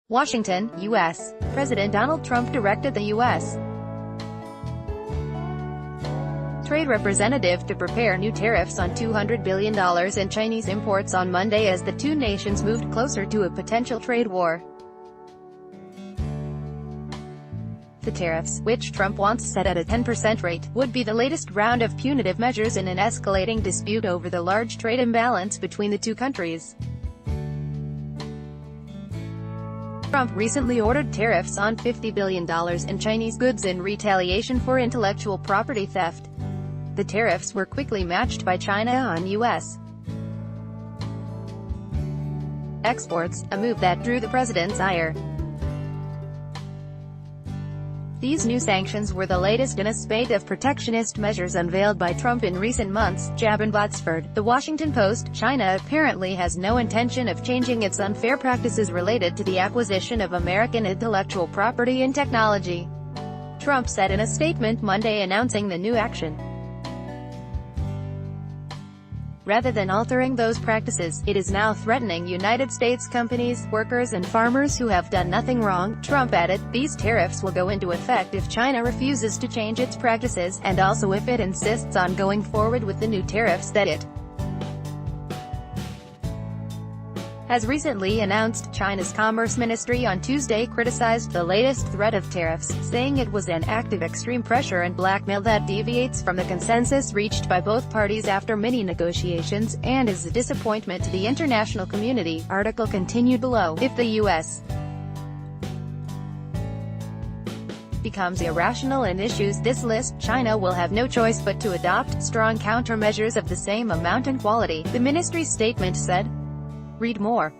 Washington, U.S. President Donald Trump directed the U.S. Trade Representative to prepare new tariffs on $200 billion in Chinese imports on Monday as the two nations moved closer to a potential trade war. The tariffs, which Trump wants set at a 10% rate, would be the latest round of punitive measures in an escalating dispute over the large trade imbalance between the two countries. Trump recently ordered tariffs on $50 billion in Chinese goods in retaliation for intellectual property theft. The tariffs were quickly matched by China on U.S. exports, a move that drew the president's ire. These new sanctions were the latest in a spate of protectionist measures unveiled by Trump in recent months. Jabin Botsford, The Washington Post. China apparently has no intention of changing its unfair practices related to the acquisition of American intellectual property and technology, Trump said in a statement Monday announcing the new action. Rather than altering those practices, it is now threatening United States companies, workers and farmers who have done nothing wrong, Trump added. These tariffs will go into effect if China refuses to change its practices, and also if it insists on going forward with the new tariffs that it has recently announced. China's Commerce Ministry on Tuesday criticized the latest threat of tariffs, saying it was an act of extreme pressure and blackmail that deviates from the consensus reached by both parties after many negotiations, and is a disappointment to the international community. Article continued below. If the U.S. becomes irrational and issues this list, China will have no choice but to adopt strong countermeasures of the same amount and quality, the ministry's statement said. Read more.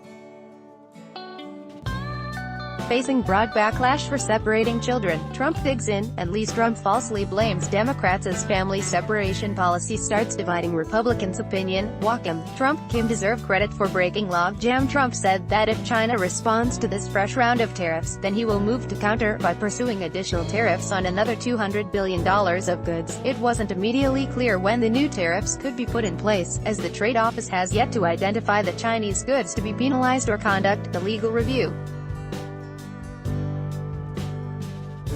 Facing broad backlash for separating children, Trump digs in, and Lee Trump falsely blames Democrats as family separation policy starts dividing Republicans' opinion. Wacom. Trump-Kim deserve credit for breaking log jam. Trump said that if China responds to this fresh round of tariffs, then he will move to counter by pursuing additional tariffs on another $200 billion of goods. It wasn't immediately clear when the new tariffs could be put in place, as the trade office has yet to identify the Chinese goods to be penalized or conduct a legal review.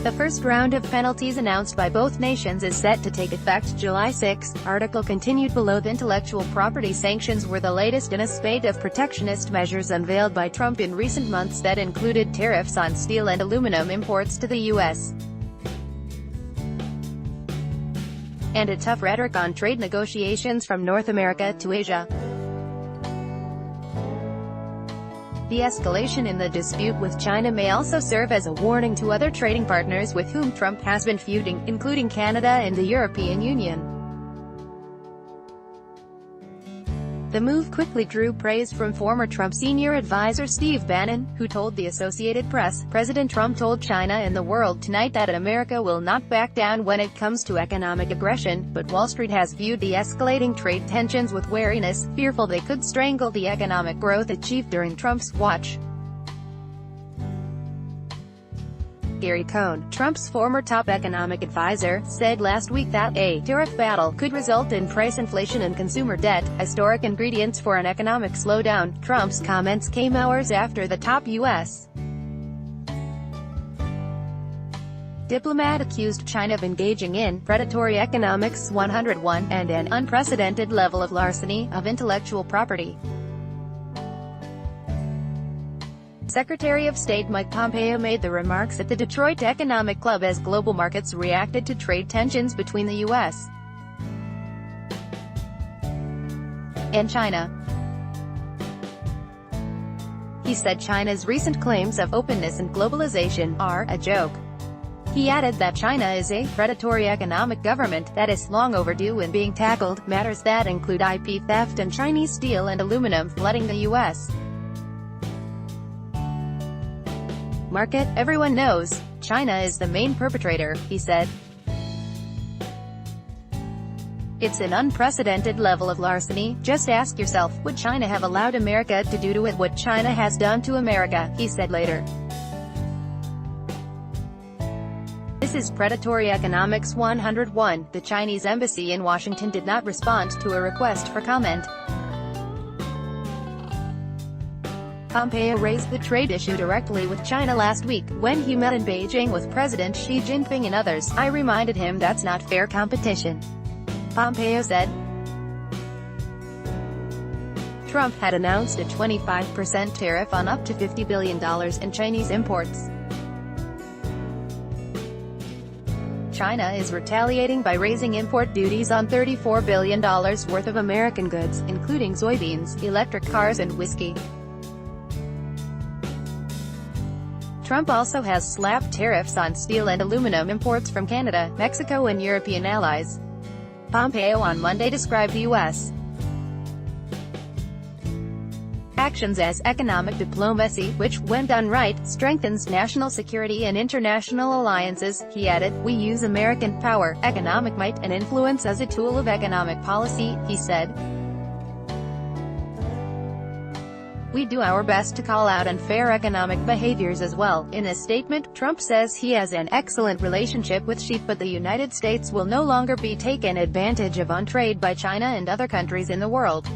The first round of penalties announced by both nations is set to take effect July 6. Article continued below. The intellectual property sanctions were the latest in a spate of protectionist measures unveiled by Trump in recent months that included tariffs on steel and aluminum imports to the U.S. and a tough rhetoric on trade negotiations from North America to Asia. The escalation in the dispute with China may also serve as a warning to other trading partners with whom Trump has been feuding, including Canada and the European Union. The move quickly drew praise from former Trump senior advisor Steve Bannon, who told the Associated Press, President Trump told China and the world tonight that America will not back down when it comes to economic aggression, but Wall Street has viewed the escalating trade tensions with wariness, fearful they could strangle the economic growth achieved during Trump's watch. Gary Cohn, Trump's former top economic advisor, said last week that a tariff battle could result in price inflation and consumer debt, historic ingredients for an economic slowdown. Trump's comments came hours after the top U.S. diplomat accused China of engaging in predatory economics 101 and an unprecedented level of larceny of intellectual property. Secretary of State Mike Pompeo made the remarks at the Detroit Economic Club as global markets reacted to trade tensions between the U.S. and China. He said China's recent claims of openness and globalization are a joke. He added that China is a predatory economic government that is long overdue in being tackled, matters that include IP theft and Chinese steel and aluminum flooding the U.S. market. Everyone knows China is the main perpetrator, he said. It's an unprecedented level of larceny. Just ask yourself, would China have allowed America to do to it what China has done to America, he said later. This is predatory economics 101. The Chinese embassy in Washington did not respond to a request for comment. Pompeo raised the trade issue directly with China last week, when he met in Beijing with President Xi Jinping and others. "I reminded him that's not fair competition," Pompeo said. Trump had announced a 25% tariff on up to $50 billion in Chinese imports. China is retaliating by raising import duties on $34 billion worth of American goods, including soybeans, electric cars and whiskey. Trump also has slapped tariffs on steel and aluminum imports from Canada, Mexico and European allies. Pompeo on Monday described the U.S. actions as economic diplomacy, which, when done right, strengthens national security and international alliances. He added, "We use American power, economic might, and influence as a tool of economic policy," he said. "We do our best to call out unfair economic behaviors as well." In a statement, Trump says he has an excellent relationship with Xi, but the United States will no longer be taken advantage of on trade by China and other countries in the world.